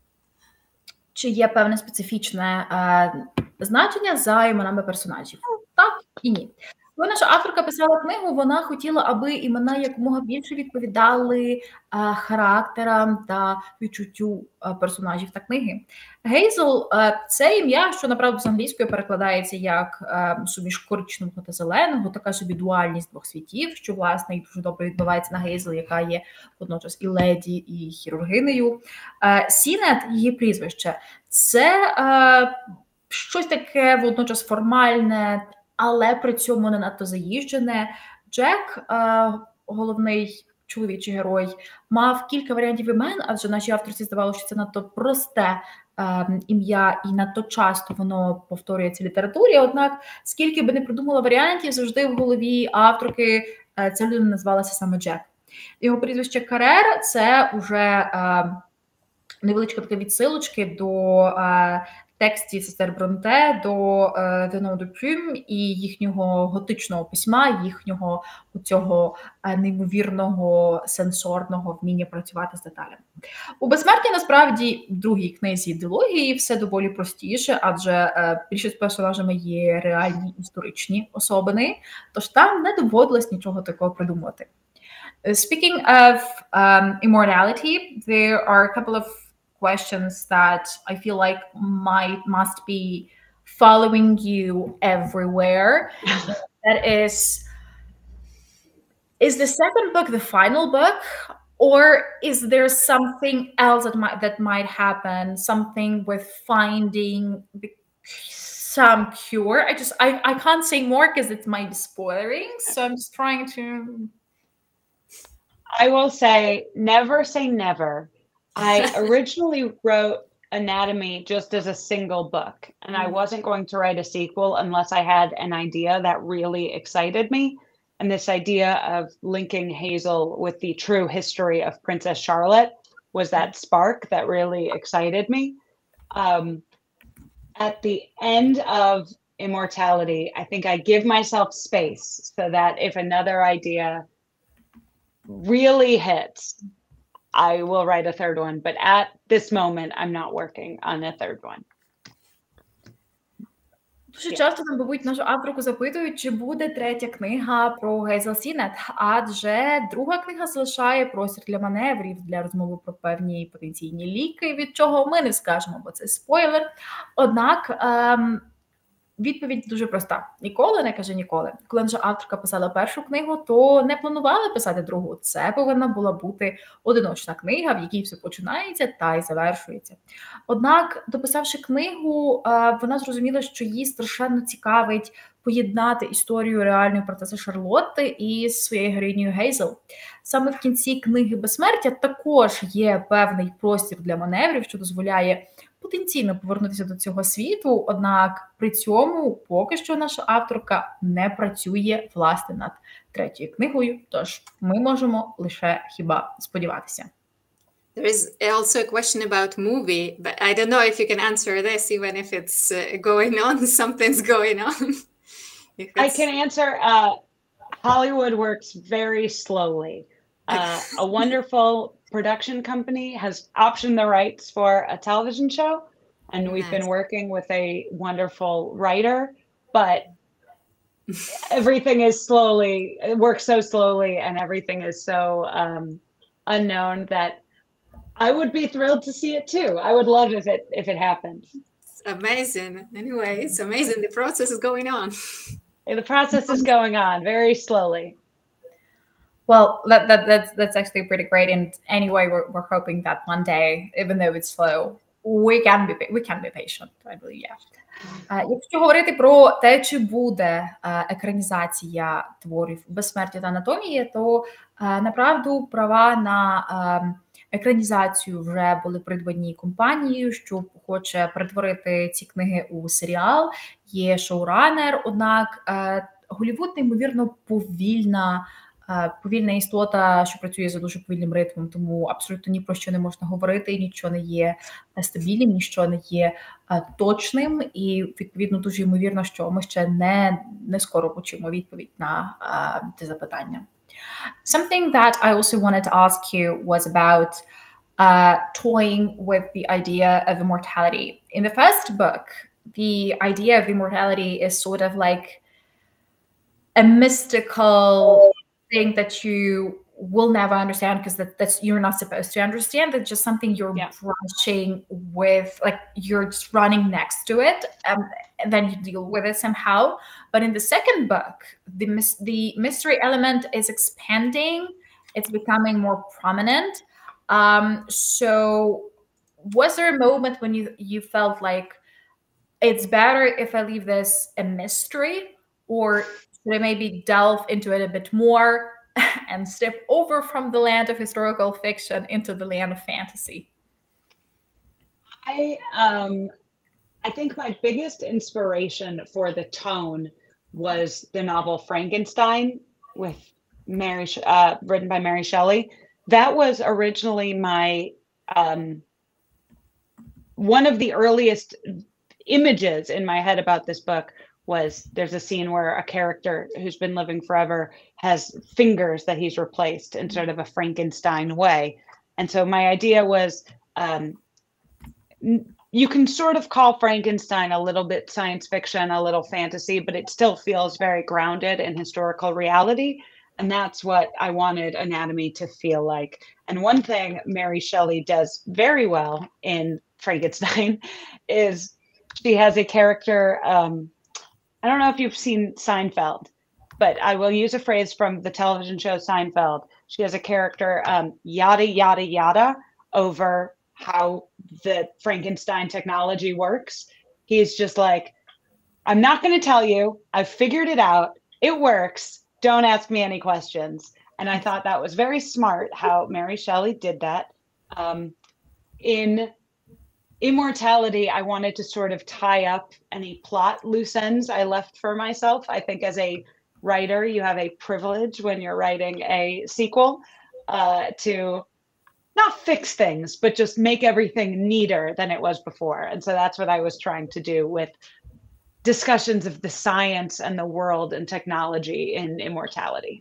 Чи є певне специфічне значення за іменами персонажів? Так і ні. Коли наша авторка писала книгу, вона хотіла, аби імена якомога більше відповідали характерам та відчуттю персонажів та книги. Гейзел – це ім'я, що, направду, з англійської перекладається як суміш коричневого та зеленого, така собі дуальність двох світів, що, власне, і дуже добре відбувається на Гейзел, яка є водночас і леді, і хірургинею. Сінет – її прізвище. Це щось таке водночас формальне, але при цьому не надто заїжджене. Джек, головний чоловічий герой, мав кілька варіантів імен, адже нашій авторці здавалося, що це надто просте ім'я і надто часто воно повторюється в літературі. Однак, скільки би не придумала варіантів, завжди в голові авторки ця людина назвалася саме Джек. Його прізвище Каррер – це вже невеличка така відсилочки до текстів сестер Бронте, до «The Nom de Plume» і їхнього готичного письма, їхнього цього неймовірного сенсорного вміння працювати з деталями. У «Безсмерті» насправді в другій книзі «Дилогії» все доволі простіше, адже більшість персонажами є реальні історичні особини, тож там не доводилось нічого такого придумати. Speaking of immortality, there are a couple of questions that I feel like must be following you everywhere. That is the second book the final book, or is there something else that might happen? Something with finding some cure? I can't say more because it might be spoiling. So I'm just trying to. I will say never. I originally wrote Anatomy just as a single book, and I wasn't going to write a sequel unless I had an idea that really excited me. And this idea of linking Hazel with the true history of Princess Charlotte was that spark that really excited me. At the end of Immortality, I think I give myself space so that if another idea really hits, I will write a third one, but at this moment, I'm not working on a third one. Дуже часто, мабуть, нашу авторку запитують, чи буде третя книга про Гейзел Сінет, адже друга книга залишає простір для маневрів, для розмови про певні потенційні ліки, від чого ми не скажемо, бо це спойлер. Однак відповідь дуже проста. Ніколи не каже ніколи. Коли наша авторка писала першу книгу, то не планувала писати другу. Це повинна була бути одиночна книга, в якій все починається та й завершується. Однак, дописавши книгу, вона зрозуміла, що їй страшенно цікавить поєднати історію реальної принцеси Шарлотти із своєю героїнею Гейзел. Саме в кінці книги «Безсмертя» також є певний простір для маневрів, що дозволяє потенційно повернутися до цього світу, однак при цьому поки що наша авторка не працює, власне, над третьою книгою, тож ми можемо лише хіба сподіватися. There is also a question about movie, but I don't know if you can answer this, even if it's going on, something's going on. I can answer, Hollywood works very slowly. A wonderful production company has optioned the rights for a television show, and we've been working with a wonderful writer, but everything is it works so slowly, and everything is so unknown that I would be thrilled to see it too. I would love if it happened. It's amazing. Anyway, it's amazing. The process is going on. The process is going on very slowly. Well, that's actually pretty great. And anyway, we're hoping that one day, even though it's slow, we can be patient. I believe, yeah. Якщо говорити про те, чи буде екранізація творів «Безсмертя» та «Анатомії», то направду права на екранізацію вже були придбані компанією, що хоче перетворити ці книги у серіал. Є шоуранер, однак Голлівуд неймовірно повільна повільна істота, що працює за дуже повільним ритмом, тому абсолютно ні про що не можна говорити, нічого не є стабільним, нічого не є точним, і відповідно дуже ймовірно, що ми ще не скоро почуємо відповідь на це запитання. Something that I also wanted to ask you was about toying with the idea of immortality. In the first book, the idea of immortality is sort of like a mystical thing that you will never understand because that's you're not supposed to understand. That's just something you're brushing with, like you're just running next to it, and then you deal with it somehow. But in the second book, the mystery element is expanding. It's becoming more prominent. So was there a moment when you felt like it's better if I leave this a mystery, or should I maybe delve into it a bit more and step over from the land of historical fiction into the land of fantasy? I think my biggest inspiration for the tone was the novel Frankenstein with written by Mary Shelley. That was originally my one of the earliest images in my head about this book was there's a scene where a character who's been living forever has fingers that he's replaced in sort of a Frankenstein way. And so my idea was you can sort of call Frankenstein a little bit science fiction, a little fantasy, but it still feels very grounded in historical reality. And that's what I wanted Anatomy to feel like. And one thing Mary Shelley does very well in Frankenstein is she has a character, I don't know if you've seen Seinfeld, but I will use a phrase from the television show Seinfeld. She has a character, yada, yada, yada, over how the Frankenstein technology works. He's just like, I'm not going to tell you. I've figured it out. It works. Don't ask me any questions. And I thought that was very smart how Mary Shelley did that. In Immortality, I wanted to sort of tie up any plot loose ends I left for myself. I think as a writer, you have a privilege when you're writing a sequel to not fix things, but just make everything neater than it was before. And so that's what I was trying to do with discussions of the science and the world and technology in Immortality.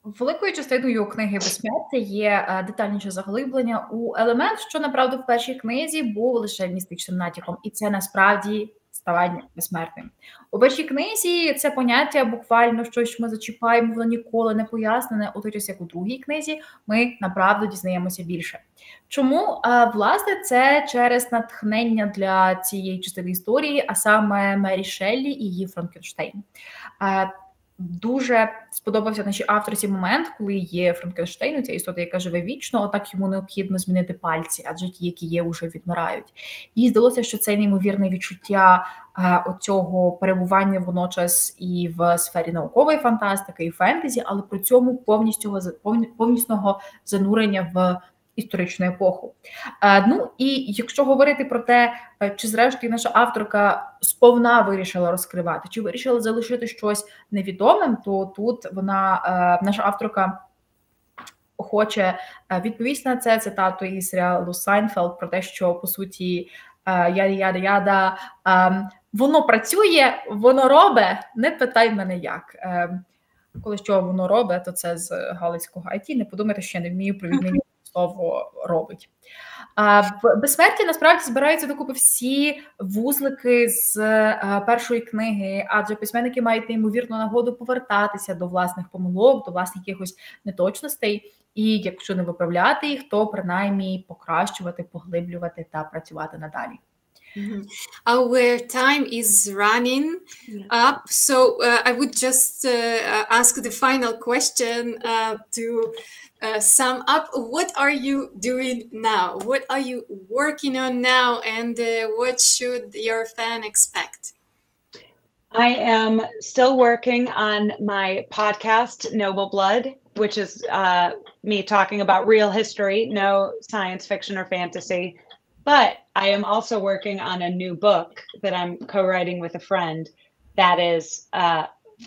Великою частиною книги «Безсмертя» є детальніше заглиблення у елемент, що, направду, в першій книзі був лише містичним натяком, і це насправді ставання безсмертним. У першій книзі це поняття буквально щось, що ми зачіпаємо, воно ніколи не пояснене, у той час, як у другій книзі, ми, направду, дізнаємося більше. Чому? Власне, це через натхнення для цієї частини історії, а саме Мері Шеллі і її Франкенштейн. Дуже сподобався нашій авторці момент, коли є Франкенштейн, ця істота, яка живе вічно, отак йому необхідно змінити пальці, адже ті, які є, вже відмирають. Їй здалося, що це неймовірне відчуття оцього перебування водночас і в сфері наукової фантастики, і фентезі, але при цьому повністю занурення в історичну епоху. Ну і якщо говорити про те, чи зрештою наша авторка сповна вирішила розкривати, чи вирішила залишити щось невідомим, то тут наша авторка охоче відповість на це цитатою із серіалу «Сайнфелд» про те, що, по суті, яда-яда-яда, воно працює, воно робить, не питай мене як. Коли що воно робить, то це з галицького IT, не подумайте, що я не вмію провідмінювати слово робить. В «Безсмерті» насправді збираються докупи всі вузлики з першої книги, адже письменники мають неймовірну нагоду повертатися до власних помилок, до власних якихось неточностей, і якщо не виправляти їх, то принаймні покращувати, поглиблювати та працювати надалі. Our time is running up, so I would just ask the final question to sum up. What are you doing now? What are you working on now? And what should your fan expect? I am still working on my podcast, Noble Blood, which is me talking about real history, no science fiction or fantasy. But I am also working on a new book that I'm co-writing with a friend that is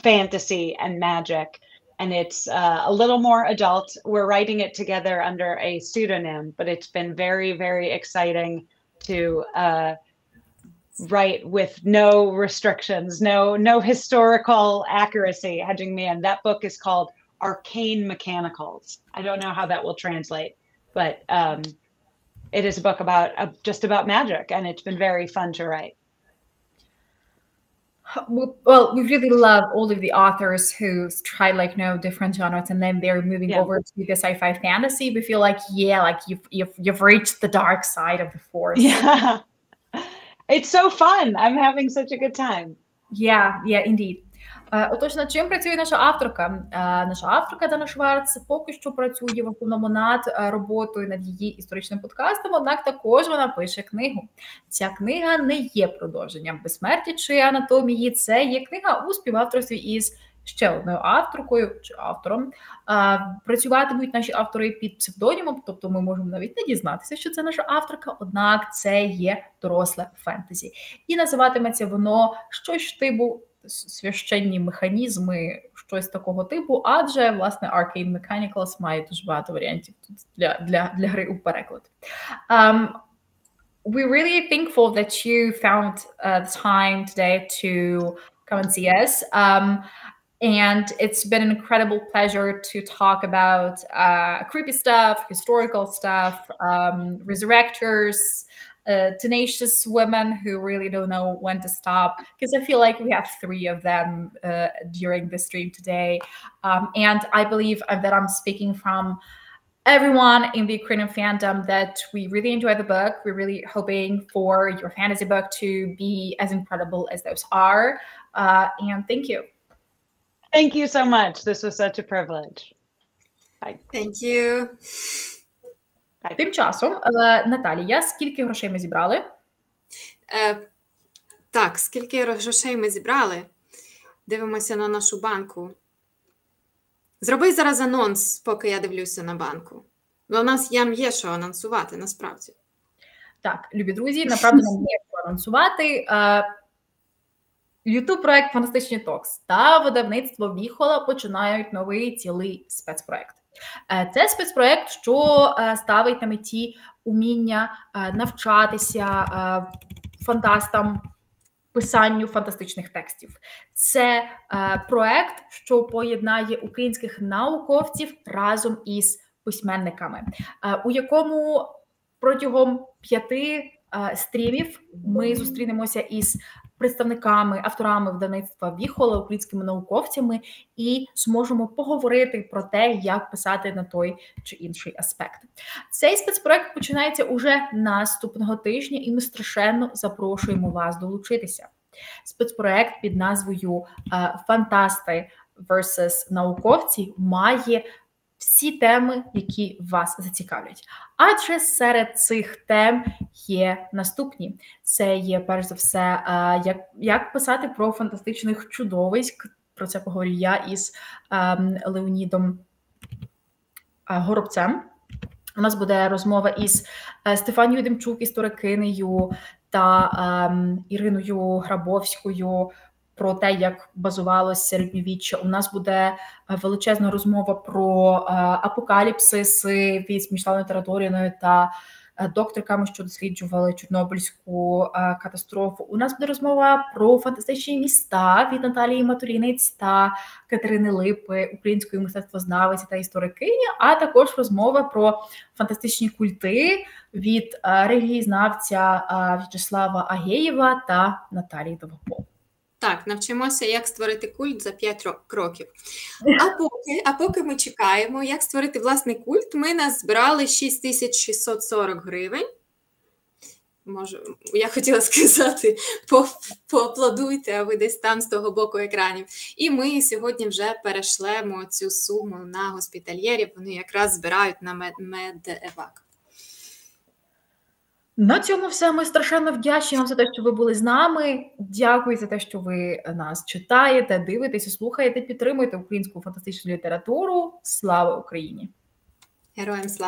fantasy and magic. And it's a little more adult. We're writing it together under a pseudonym, but it's been very, very exciting to write with no restrictions, no historical accuracy hedging me in. That book is called Arcane Mechanicals. I don't know how that will translate, but it is a book about just about magic, and it's been very fun to write. Well, we really love all of the authors who try like different genres, and then they're moving over to the sci-fi fantasy. We feel like like you've reached the dark side of the force. Yeah, it's so fun. I'm having such a good time. Yeah, indeed. Отож, над чим працює наша авторка? Наша авторка Дана Шварц поки що працює в основному над роботою над її історичним подкастом, однак також вона пише книгу. Ця книга не є продовженням «Безсмертя» чи «Анатомії», це є книга у співавторстві із ще одною авторкою чи автором. Працюватимуть наші автори під псевдонімом, тобто ми можемо навіть не дізнатися, що це наша авторка, однак це є доросле фентезі. І називатиметься воно щось типу священні механізми, щось такого типу, адже, власне, Arcane Mechanicals має дуже багато варіантів тут для гри у переклад. We're really thankful that you found the time today to come and see us. And it's been an incredible pleasure to talk about creepy stuff, historical stuff, resurrectors, tenacious women who really don't know when to stop, because I feel like we have 3 of them during the stream today. And I believe that I'm speaking from everyone in the Ukrainian fandom that we really enjoy the book. We're really hoping for your fantasy book to be as incredible as those are. And thank you. Thank you so much. This was such a privilege. Bye. Thank you. Тим часом, Наталія, скільки грошей ми зібрали? Так, скільки грошей ми зібрали? Дивимося на нашу банку. Зроби зараз анонс, поки я дивлюся на банку. Бо у нас є що анонсувати, насправді. Так, любі друзі, направду нам є що анонсувати. YouTube-проект «Фантастичні Токс» та видавництво «Віхола» починають новий цілий спецпроект. Це спецпроект, що ставить на меті уміння навчатися фантастам писанню фантастичних текстів. Це проект, що поєднає українських науковців разом із письменниками, у якому протягом 5 стрімів ми зустрінемося із представниками, авторами видавництва «Віхола», українськими науковцями і зможемо поговорити про те, як писати на той чи інший аспект. Цей спецпроект починається уже наступного тижня, і ми страшенно запрошуємо вас долучитися. Спецпроект під назвою «Фантасти versus науковці» має всі теми, які вас зацікавлять. Адже серед цих тем є наступні. Це є, перш за все, як писати про фантастичних чудовиськ. Про це поговорю я із Леонідом Горобцем. У нас буде розмова із Стефанією Демчук, історикинею, та Іриною Грабовською про те, як базувалося середньовіччя. У нас буде величезна розмова про апокаліпсиси від Міжнародною територією та докторками, що досліджували Чорнобильську катастрофу. У нас буде розмова про фантастичні міста від Наталії Матурінець та Катерини Липи, української мистецтвознавиці та історикині, а також розмова про фантастичні культи від релігієзнавця В'ячеслава Агеєва та Наталії Довгопол. Так, навчимося, як створити культ за 5 кроків. А поки ми чекаємо, як створити власний культ, ми назбирали 6640 гривень. Я хотіла сказати, поаплодуйте, а ви десь там з того боку екранів. І ми сьогодні вже перешлемо цю суму на госпітальєрів. Вони якраз збирають на медевак. На цьому все. Ми страшенно вдячні вам за те, що ви були з нами. Дякую за те, що ви нас читаєте, дивитеся, слухаєте, підтримуєте українську фантастичну літературу. Слава Україні! Героям слава!